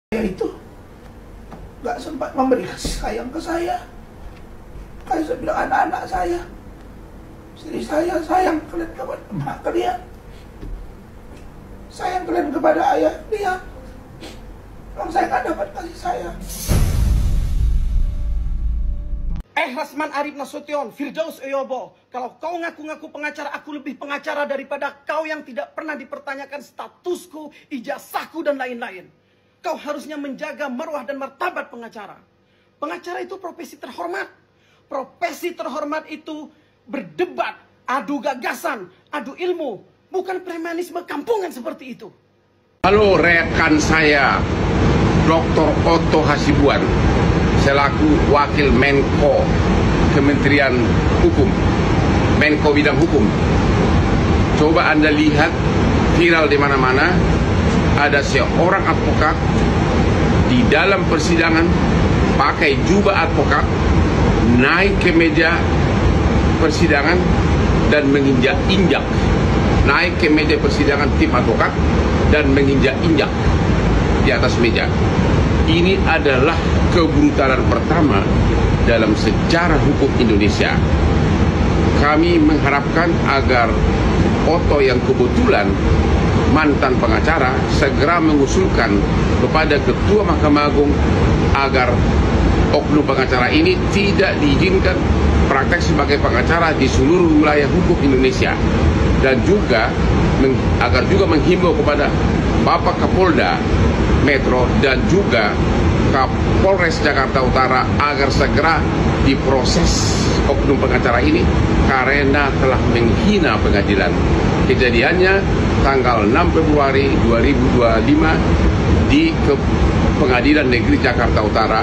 itu nggak sempat memberi kasih sayang ke saya. Kayak saya bilang, anak-anak saya, istri saya sayang kalian kepada emak kalian, sayang kalian kepada ayah dia. Kalau saya nggak dapat kasih sayang. Rasman Arif Nasution, Firdaus Eyobo, kalau kau ngaku-ngaku pengacara, aku lebih pengacara daripada kau yang tidak pernah dipertanyakan statusku, ijazahku, dan lain-lain. Kau harusnya menjaga marwah dan martabat pengacara. Pengacara itu profesi terhormat. Profesi terhormat itu berdebat, adu gagasan, adu ilmu, bukan premanisme kampungan seperti itu. Halo rekan saya, Dr. Otto Hasibuan, selaku Wakil Menko Kementerian Hukum, Menko Bidang Hukum. Coba Anda lihat viral di mana-mana, ada seorang advokat di dalam persidangan pakai jubah advokat, naik ke meja persidangan dan menginjak-injak, naik ke meja persidangan tim advokat dan menginjak-injak di atas meja. Ini adalah kebrutalan pertama dalam sejarah hukum Indonesia. Kami mengharapkan agar Otto yang kebetulan mantan pengacara segera mengusulkan kepada Ketua Mahkamah Agung agar oknum pengacara ini tidak diizinkan praktek sebagai pengacara di seluruh wilayah hukum Indonesia, dan juga agar juga menghimbau kepada Bapak Kapolda Metro dan juga Kapolres Jakarta Utara agar segera diproses oknum pengacara ini karena telah menghina pengadilan. Kejadiannya tanggal 6 Februari 2025 di Pengadilan Negeri Jakarta Utara.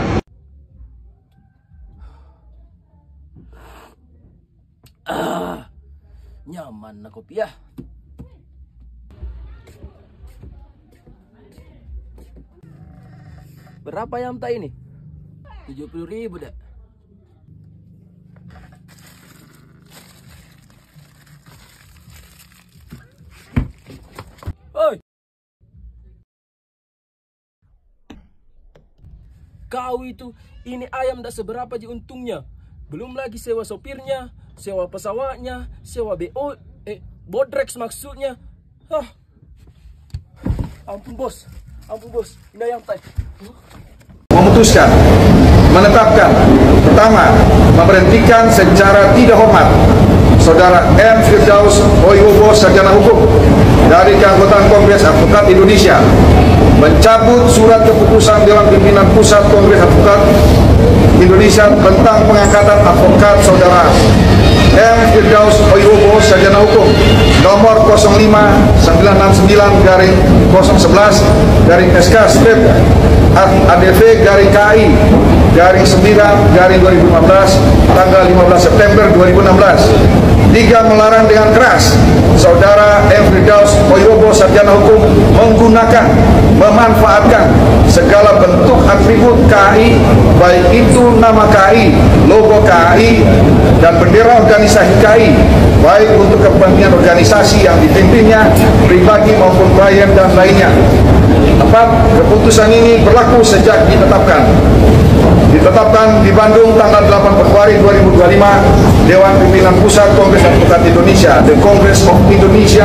Nyaman na kopi ya. Berapa yang tak ini? 70.000 dah. Oi, kau itu, ini ayam dah seberapa je untungnya. Belum lagi sewa sopirnya, sewa pesawatnya, sewa BO, Bodrex maksudnya. Ampun bos, ini ayam tak. Memutuskan, menetapkan, pertama, memberhentikan secara tidak hormat Saudara M. Firdaus Eyobo, Sarjana Hukum, dari keanggotaan Kongres Advokat Indonesia, mencabut surat keputusan Dewan Pimpinan Pusat Kongres Advokat Indonesia tentang pengangkatan advokat Saudara M. Firdaus Eyobo, Sarjana Hukum, nomor 059/011/SK Strip ADV KI /9/2015 tanggal 15 September 2016. 3. Melarang dengan keras Saudara M. Firdaus Eyobo, Sarjana Hukum, menggunakan, memanfaatkan segala bentuk atribut KAI, baik itu nama KAI, logo KAI, dan bendera organisasi KAI, baik untuk kepentingan organisasi yang dipimpinnya, pribadi maupun klien dan lainnya. 4. Keputusan ini berlaku sejak ditetapkan di Bandung tanggal 8 Februari 2025, Dewan Pimpinan Pusat Kongres Advokat Indonesia, The Congress of Indonesia.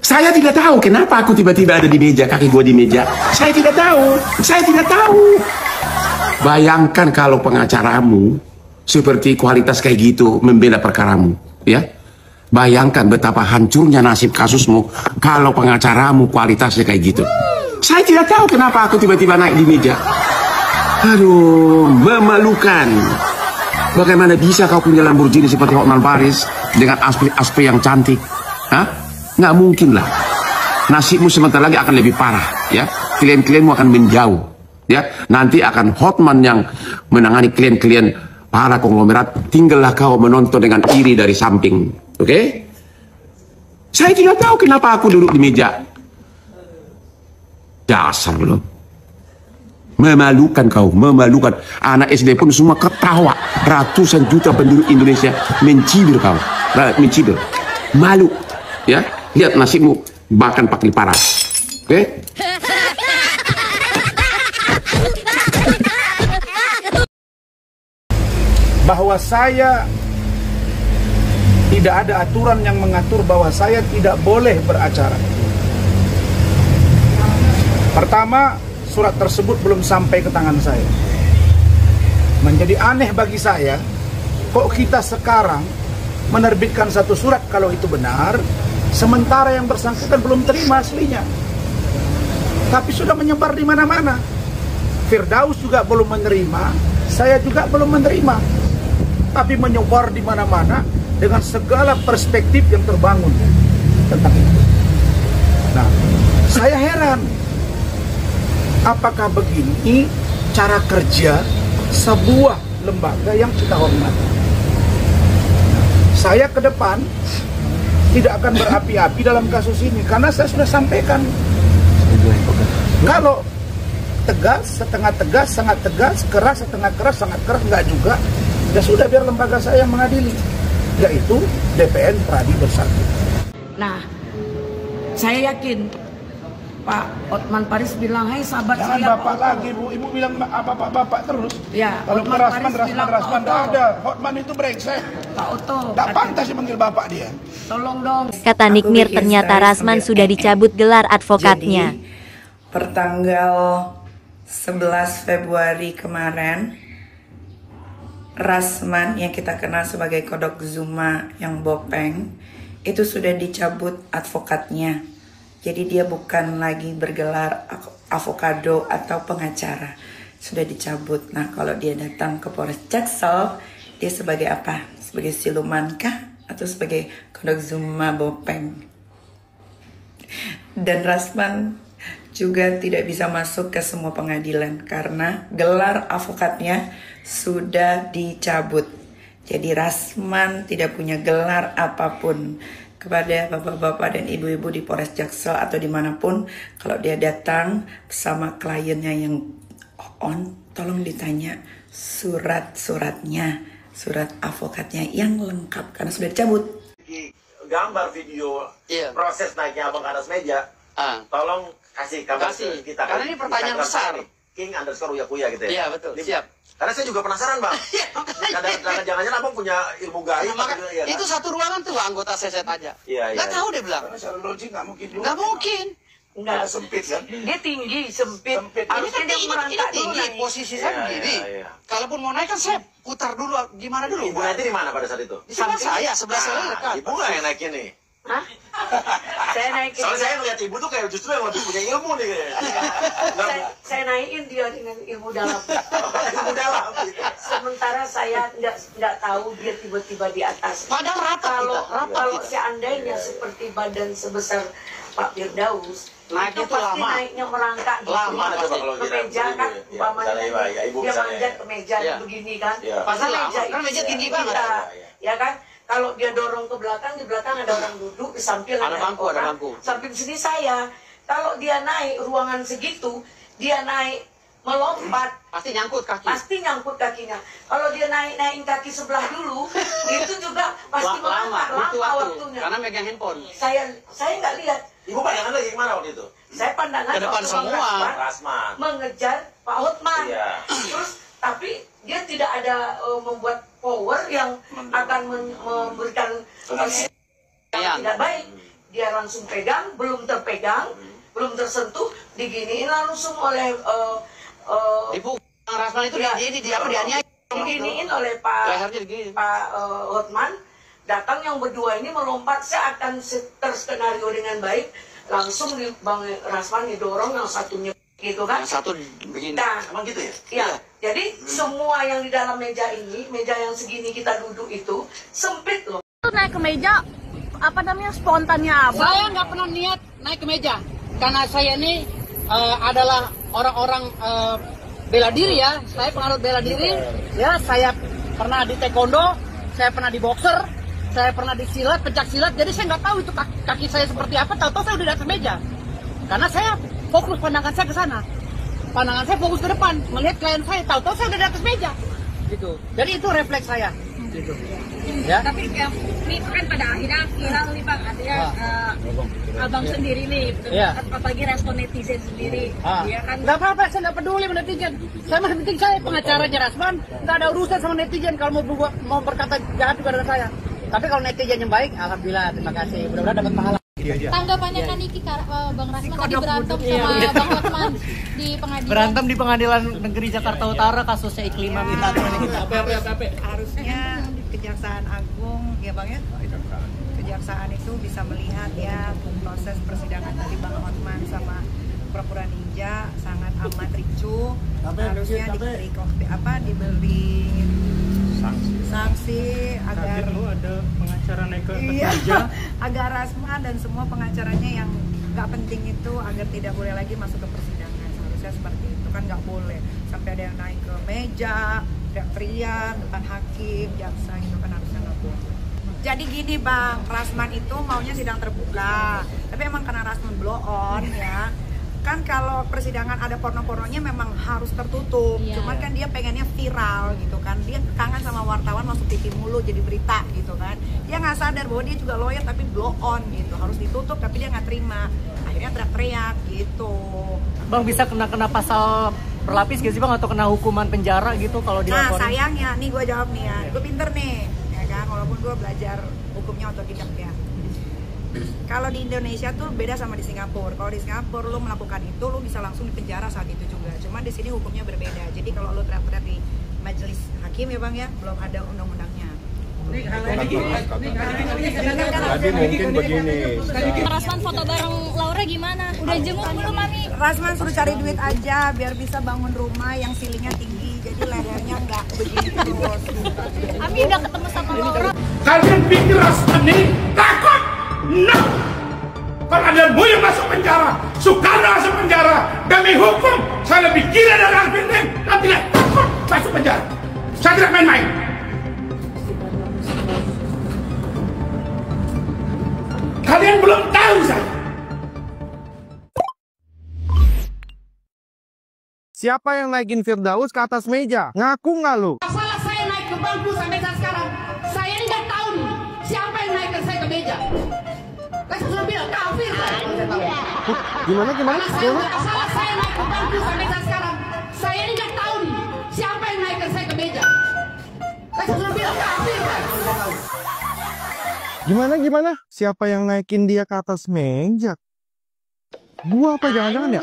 Saya tidak tahu kenapa aku tiba-tiba ada di meja, kaki gua di meja. Saya tidak tahu. Bayangkan kalau pengacaramu seperti kualitas kayak gitu membela perkaramu, ya. Bayangkan betapa hancurnya nasib kasusmu kalau pengacaramu kualitasnya kayak gitu. Saya tidak tahu kenapa aku tiba-tiba naik di meja. Aduh, memalukan. Bagaimana bisa kau punya Lamborghini seperti Hotman Paris dengan aspek yang cantik? Hah? Nggak mungkin lah. Nasibmu sebentar lagi akan lebih parah, ya. Klien-klienmu akan menjauh, ya. Nanti akan Hotman yang menangani klien-klien para konglomerat. Tinggallah kau menonton dengan iri dari samping, oke? Saya tidak tahu kenapa aku duduk di meja. Dasar lo. Memalukan kau, memalukan. Anak SD pun semua ketawa. Ratusan juta penduduk Indonesia mencibir kau. Mencibir. Malu, ya. Lihat nasibmu, bahkan pakai paras. Oke? Bahwa saya tidak ada aturan yang mengatur bahwa saya tidak boleh beracara. Pertama, surat tersebut belum sampai ke tangan saya. Menjadi aneh bagi saya, kok kita sekarang menerbitkan satu surat kalau itu benar, sementara yang bersangkutan belum terima aslinya. Tapi sudah menyebar di mana-mana. Firdaus juga belum menerima, saya juga belum menerima. Tapi menyebar di mana-mana dengan segala perspektif yang terbangun tentang itu. Nah, saya heran, apakah begini cara kerja sebuah lembaga yang kita hormati? Saya ke depan tidak akan berapi-api dalam kasus ini, karena saya sudah sampaikan. Kalau tegas, setengah tegas, sangat tegas, keras, setengah keras, sangat keras, enggak juga. Ya sudah, biar lembaga saya yang mengadili, yaitu DPN Pradi Bersatu. Nah, saya yakin Pak Hotman Paris bilang, hai sahabat Jangan saya bapak Pak lagi, Bu. Ibu bilang bapak terus. Ya, kalau Hotman Rasman, Paris bilang, Pak tidak Otto. ada. Hotman itu brengsek. Pak Otto, Tidak pantas dipanggil bapak dia. tolong dong. Kata Nikmir, ternyata Rasman sudah dicabut gelar advokatnya. Jadi, pertanggal 11 Februari kemarin, Rasman yang kita kenal sebagai Kodok Zuma yang bopeng itu sudah dicabut advokatnya. Jadi dia bukan lagi bergelar avokado atau pengacara, sudah dicabut. Nah, kalau dia datang ke Polres Jaksel, dia sebagai apa? Sebagai siluman kah? Atau sebagai Kodok Zuma bopeng? Dan Rasman juga tidak bisa masuk ke semua pengadilan karena gelar avokatnya sudah dicabut. Jadi Rasman tidak punya gelar apapun. Kepada bapak-bapak dan ibu-ibu di Polres Jaksel atau dimanapun, kalau dia datang bersama kliennya yang on, tolong ditanya surat-suratnya, surat avokatnya yang lengkap karena sudah dicabut. Gambar video proses naiknya abang ke atas meja, tolong kasih kabar kita. Karena ini pertanyaan besar. King_Uyakuya gitu ya. Iya betul, siap. Karena saya juga penasaran bang. Jangan-jangan abang punya ilmu gaib. Ya, itu satu ruangan tuh anggota saya tanya. Iya. Nggak tahu dia bilang. Karena secara logik nggak mungkin juga. Nggak mungkin. Enggak, Sempit kan? dia tinggi, sempit. Sempit. Harusnya dia merangkak dulu tinggi, naik. posisi saya begini. Iya. Kalaupun mau naik kan saya putar dulu, gimana dulu? Ibu nanti di mana pada saat itu? Di sebelah saya, sebelah saya dekat. Ibu nggak yang naikin nih. Hah? Saya naikin. Soalnya saya ngeliat ibu tuh kayak justru yang lebih punya ilmu nih kayaknya. Saya naikin dia dengan ilmu dalam. Ilmu dalam. Sementara saya nggak tahu dia tiba-tiba di atas. Padahal rapat Kalau seandainya seperti badan sebesar Pak Firdaus, naik itu itu pasti lama. naiknya merangkak gitu. Lama coba kalau Ke kita meja kan, umpamanya ibu dia misalnya. manjat ke meja Iya. begini kan. Iya. Pasti lama, Meja karena itu meja tinggi kita, banget. ya kan? Kalau dia dorong ke belakang, di belakang ada orang duduk, di samping Ada bangku, ada orang, bangku. samping sini saya. Kalau dia naik ruangan segitu, dia naik melompat, Pasti nyangkut kaki. pasti nyangkut kakinya. Kalau dia naikin kaki sebelah dulu, itu juga pasti Lama, butuh lama waktu. waktunya. Karena megang handphone. Saya nggak lihat. Ibu pandangan lagi gimana waktu itu? Saya pandangan Ke depan waktu semua. Rasman Rasman. mengejar Pak Hotman. Iya. Terus tapi dia tidak ada membuat power yang akan memberikan yang tidak baik. Dia langsung pegang, belum terpegang, belum tersentuh, diginiin langsung oleh Ibu Rasman itu ya, dianiaya. diginiin oleh Pak Lehernya digini. Hotman. Datang yang berdua ini melompat, saya akan terskenario dengan baik, langsung Bang Rasman didorong, yang satunya gitu kan. Yang satu begini. Nah, Emang gitu ya? ya, jadi semua yang di dalam meja ini, meja yang segini kita duduk itu sempit loh. Naik ke meja, apa namanya, spontannya abang. Saya nggak pernah niat naik ke meja. Karena saya ini adalah orang-orang bela diri ya. Saya penganut bela diri. Ya, saya pernah di taekwondo, saya pernah di boxer, saya pernah di silat, pencak silat. Jadi saya nggak tahu itu kaki saya seperti apa. Tahu-tahu saya udah di atas meja. Karena saya fokus pandangan saya ke sana. Pandangan saya fokus ke depan, melihat klien saya. Tahu-tahu saya udah di atas meja. Gitu. Jadi itu refleks saya. Gitu. Ya. Tapi Ini kan pada akhirnya viral nih Bang, artinya abang sendiri nih, apalagi respon netizen sendiri. Ya kan? Nggak apa-apa, saya nggak peduli sama netizen. Saya mah penting saya pengacaranya Rasman, nggak ada urusan sama netizen kalau mau berkata jahat kepada saya. Tapi kalau netizen yang baik, alhamdulillah, terima kasih. Mudah-mudahan dapat pahala. Tanggapannya kan Niki, Bang Rasman tadi berantem sama Bang Hotman di pengadilan. Berantem di Pengadilan Negeri Jakarta Utara kasusnya Iklima kita. Harusnya Kejaksaan Agung ya Bang ya. Kejaksaan itu bisa melihat ya proses persidangan dari Bang Hotman sama Pura-Pura Ninja sangat amat ricuh. Harusnya diberi sanksi agar ada pengacara naik ke meja, agar Rasman dan semua pengacaranya yang nggak penting itu agar tidak boleh lagi masuk ke persidangan. Seharusnya seperti itu kan, nggak boleh sampai ada yang naik ke meja teriak-teriak depan hakim, jaksa, itu kan harusnya nggak boleh. Jadi gini Bang, Rasman itu maunya sidang terbuka, tapi emang karena Rasman blow on ya. Kan kalau persidangan ada porno-pornonya memang harus tertutup, cuman kan dia pengennya viral gitu kan, dia kangen sama wartawan masuk TV mulu jadi berita gitu kan, dia nggak sadar bahwa dia juga lawyer tapi blow on gitu, harus ditutup tapi dia nggak terima, akhirnya teriak-teriak gitu. Bang bisa kena pasal berlapis gak sih Bang, atau kena hukuman penjara gitu kalau dilaporin? Nah sayangnya, nih gue jawab nih ya, gue pinter nih ya kan, walaupun gue belajar hukumnya otodidak ya. Kalau di Indonesia tuh beda sama di Singapura. Kalau di Singapura lu melakukan itu, lu bisa langsung dipenjara saat itu juga. Cuma di sini hukumnya berbeda. Jadi kalau lu teriak-teriak di majelis hakim ya Bang ya, belum ada undang-undangnya. Tadi mungkin begini. Rasman foto bareng Laura gimana? Udah jenguk belum Mami? Rasman suruh cari duit aja biar bisa bangun rumah yang ceilingnya tinggi. Jadi lehernya nggak begini terus. Ami udah ketemu sama Laura. Kalian pikir Rasman ini takut? No! Kalau ada yang masuk penjara, Soekarno masuk penjara, demi hukum, saya lebih gila dari Alvin Lim dan tidak takut masuk penjara. Saya tidak main-main. Kalian belum tahu saya. Siapa yang naikin Firdaus ke atas meja? Ngaku nggak lu? Salah saya naik ke bangku sampai saat sekarang. Saya ini nggak tahu nih siapa yang naikkan saya ke meja. Saya sudah bilang kafir kan? Gimana? Salah saya naik ke bangku sampai saat sekarang. Saya ini nggak tahu nih siapa yang naikkan saya ke meja. Saya sudah bilang kafir kan? Gimana? Siapa yang naikin dia ke atas meja? Gua apa jangan-jangan ya?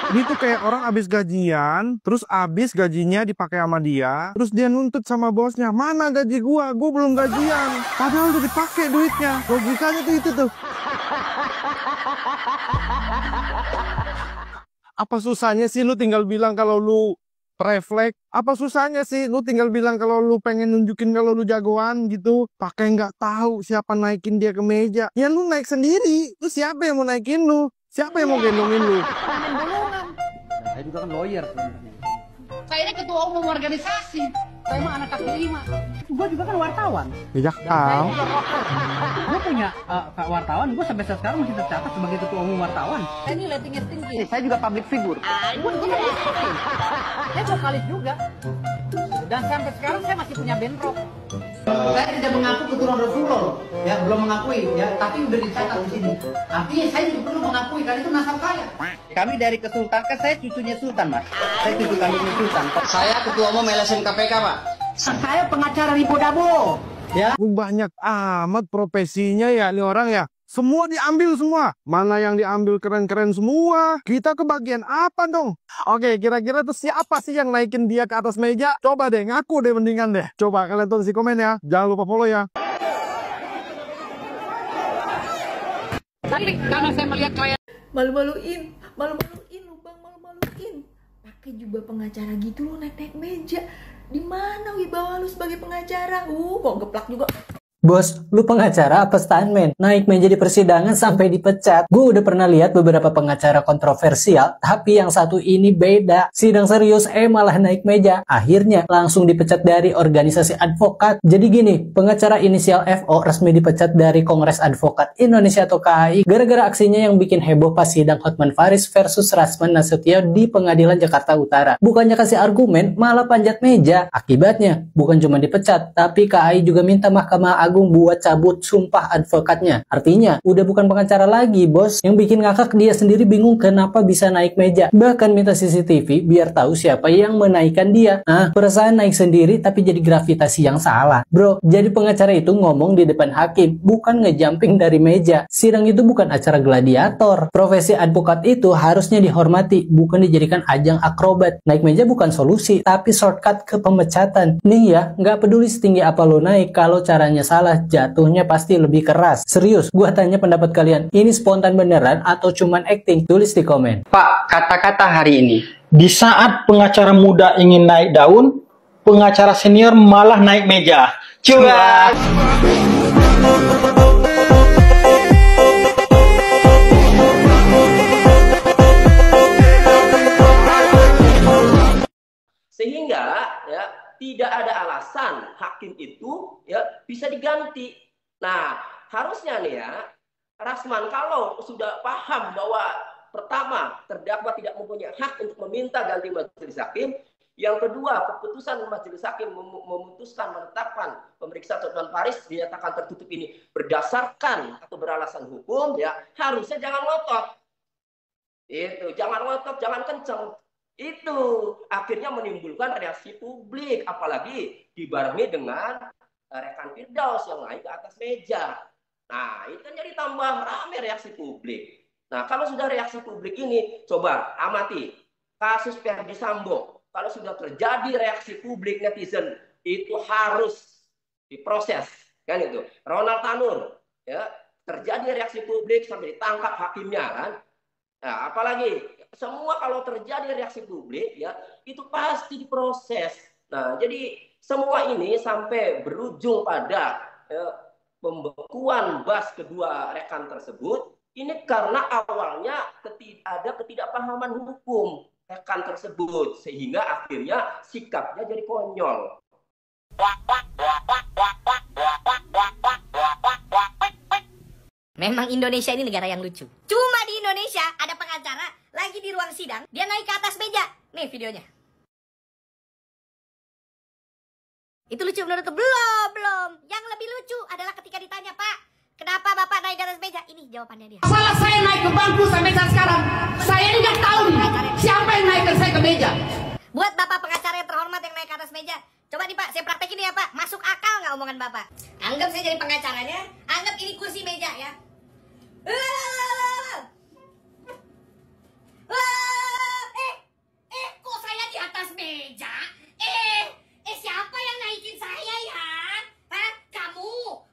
Dia tuh kayak orang abis gajian, terus abis gajinya dipakai sama dia, terus dia nuntut sama bosnya, mana gaji gua belum gajian. Padahal udah dipakai duitnya. Logikanya tuh itu tuh. Apa susahnya sih lu tinggal bilang kalau lu refleks? Apa susahnya sih lu tinggal bilang kalau lu pengen nunjukin kalau lu jagoan gitu? Pakai nggak tahu siapa naikin dia ke meja. Ya lu naik sendiri. Lu siapa yang mau naikin lu? Siapa yang mau gendongin lu? Saya juga kan lawyer sebenarnya. Saya ini ketua umum organisasi. Saya mah anak kaki 5. Gue juga kan wartawan. Ya tahu. Gue punya wartawan. Gue sampai sekarang masih tercatat sebagai ketua umum wartawan. Saya ini ratingnya tinggi. Saya juga public figure. Gue juga saya vokalis juga. Dan sampai sekarang saya masih punya band rock. Saya tidak mengaku keturunan Rasulullah, ya belum mengakui, ya tapi udah dicatat di sini. Artinya saya juga perlu mengakui karena itu nasab saya. Kami dari kesultanan, saya cucunya sultan, Mas. Saya cucu kandungnya sultan. Saya ketua umum LSM KPK, Pak. Saya pengacara Ripo Dabo. Ya. Banyak amat profesinya ya ini orang ya. Semua diambil semua. Mana yang diambil keren-keren semua. Kita kebagian apa dong? Oke, kira-kira tuh siapa sih yang naikin dia ke atas meja? Coba deh, ngaku deh mendingan deh. Coba kalian tulis di komen ya. Jangan lupa follow ya. Tapi karena saya melihat kayak malu-maluin lu Bang, malu-maluin. Pakai jubah pengacara gitu lu naik-naik meja. Di mana wibawa lu sebagai pengacara? Kok geplak juga. Bos, lu pengacara apa stuntman? Naik meja di persidangan sampai dipecat. Gue udah pernah lihat beberapa pengacara kontroversial, tapi yang satu ini beda. Sidang serius, malah naik meja. Akhirnya langsung dipecat dari organisasi advokat. Jadi gini, pengacara inisial FO resmi dipecat dari Kongres Advokat Indonesia atau KAI gara-gara aksinya yang bikin heboh pas sidang Hotman Paris versus Rasman Nasution di Pengadilan Jakarta Utara. Bukannya kasih argumen, malah panjat meja. Akibatnya, bukan cuma dipecat, tapi KAI juga minta Mahkamah Agung buat cabut sumpah advokatnya. Artinya, udah bukan pengacara lagi, bos. Yang bikin ngakak dia sendiri bingung kenapa bisa naik meja. Bahkan minta CCTV biar tahu siapa yang menaikkan dia. Perasaan naik sendiri tapi jadi gravitasi yang salah. Bro, jadi pengacara itu ngomong di depan hakim, bukan ngejumping dari meja. Sidang itu bukan acara gladiator. Profesi advokat itu harusnya dihormati, bukan dijadikan ajang akrobat. Naik meja bukan solusi, tapi shortcut ke pemecatan. Nih ya, nggak peduli setinggi apa lo naik, kalau caranya salah, jatuhnya pasti lebih keras. Serius, gua tanya pendapat kalian, ini spontan beneran atau cuman acting? Tulis di komen. Pak, kata-kata hari ini, di saat pengacara muda ingin naik daun, pengacara senior malah naik meja. Cuas! Sehingga ya tidak ada alasan hakim itu ya bisa diganti. Nah, harusnya nih ya, Rasman kalau sudah paham bahwa pertama terdakwa tidak mempunyai hak untuk meminta ganti majelis hakim, yang kedua keputusan majelis hakim memutuskan menetapkan pemeriksa Hotman Paris dinyatakan tertutup ini berdasarkan atau beralasan hukum, ya harusnya jangan ngotot. Itu jangan ngotot, jangan kenceng. Itu akhirnya menimbulkan reaksi publik, apalagi dibarengi dengan rekan Firdaus yang naik ke atas meja. Nah, itu kan jadi tambah rame reaksi publik. Nah, kalau sudah reaksi publik ini, coba amati kasus Ferdi Sambo. Kalau sudah terjadi reaksi publik netizen, itu harus diproses, kan itu. Ronald Tanur, ya terjadi reaksi publik sampai ditangkap hakimnya, kan. Nah, apalagi semua kalau terjadi reaksi publik ya itu pasti diproses. Nah, jadi semua ini sampai berujung pada pembekuan bas kedua rekan tersebut ini karena awalnya ada ketidakpahaman hukum rekan tersebut sehingga akhirnya sikapnya jadi konyol. Memang Indonesia ini negara yang lucu. Cuma di Indonesia ada pengacara lagi di ruang sidang, dia naik ke atas meja. Nih videonya. Itu lucu menurut tuh? Belum. Yang lebih lucu adalah ketika ditanya, Pak, kenapa Bapak naik ke atas meja? Ini jawabannya dia. Salah saya naik ke bangku sampai saat sekarang. Saya nggak tahu siapa yang naikkan saya ke meja. Buat Bapak pengacara yang terhormat yang naik ke atas meja, coba nih Pak, saya praktekin ya Pak. Masuk akal nggak omongan Bapak? Anggap saya jadi pengacaranya, anggap ini kursi meja ya. Kok saya di atas meja? Siapa yang naikin saya ya? Hah? Kamu,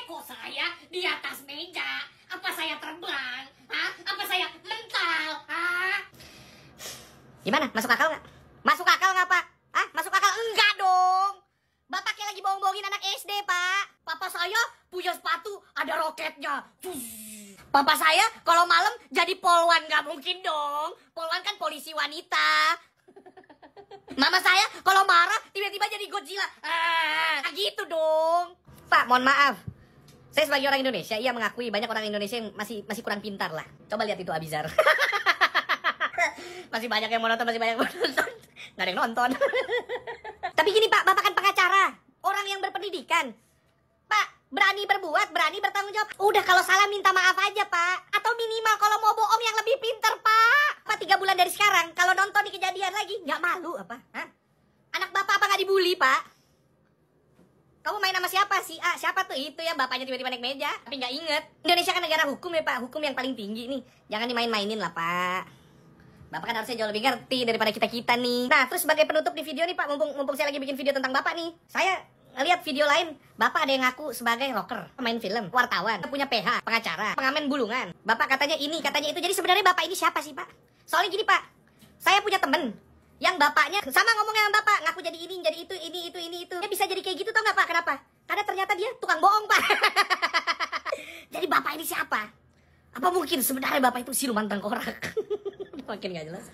kok saya di atas meja? Apa saya terbang? Hah? Apa saya mental? Hah? Gimana? Masuk akal nggak? Masuk akal nggak Pak? Hah? Masuk akal? Enggak dong. Bapak kayak lagi bohong-bohongin anak SD Pak. Papa saya punya sepatu ada roketnya. Papa saya kalau malam jadi polwan, nggak mungkin dong. Polwan kan polisi wanita. Mama saya kalau marah tiba-tiba jadi Godzilla. Gitu dong. Pak, mohon maaf. Saya sebagai orang Indonesia, ia mengakui banyak orang Indonesia yang masih kurang pintar lah. Coba lihat itu Abizar. Masih banyak yang mau nonton, masih banyak yang mau nonton. Nggak ada yang nonton. Tapi gini Pak, Bapak kan pengacara, orang yang berpendidikan. Pak, berani berbuat, berani bertanggung jawab. Udah kalau salah minta maaf aja Pak. Atau minimal kalau mau bohong yang lebih pintar Pak. Pak 3 bulan dari sekarang, kalau nonton di kejadian lagi, nggak malu apa? Hah? Anak Bapak apa nggak dibully Pak? Kamu main sama siapa sih? Siapa tuh? Itu ya bapaknya tiba-tiba naik meja. Tapi nggak inget. Indonesia kan negara hukum ya Pak. Hukum yang paling tinggi nih. Jangan dimain-mainin lah Pak. Bapak kan harusnya jauh lebih ngerti daripada kita-kita nih. Nah, terus sebagai penutup di video nih Pak, mumpung saya lagi bikin video tentang Bapak nih. Saya lihat video lain, Bapak ada yang ngaku sebagai rocker, pemain film, wartawan, punya PH, pengacara, pengamen bulungan. Bapak katanya ini, katanya itu. Jadi sebenarnya Bapak ini siapa sih Pak? Soalnya gini Pak, saya punya temen yang bapaknya sama ngomongnya sama Bapak, ngaku jadi ini, jadi itu, ini itu. Dia bisa jadi kayak gitu tau gak Pak? Kenapa? Karena ternyata dia tukang bohong Pak. Jadi Bapak ini siapa? Apa mungkin sebenarnya Bapak itu siluman tengkorak? Makin gak jelas.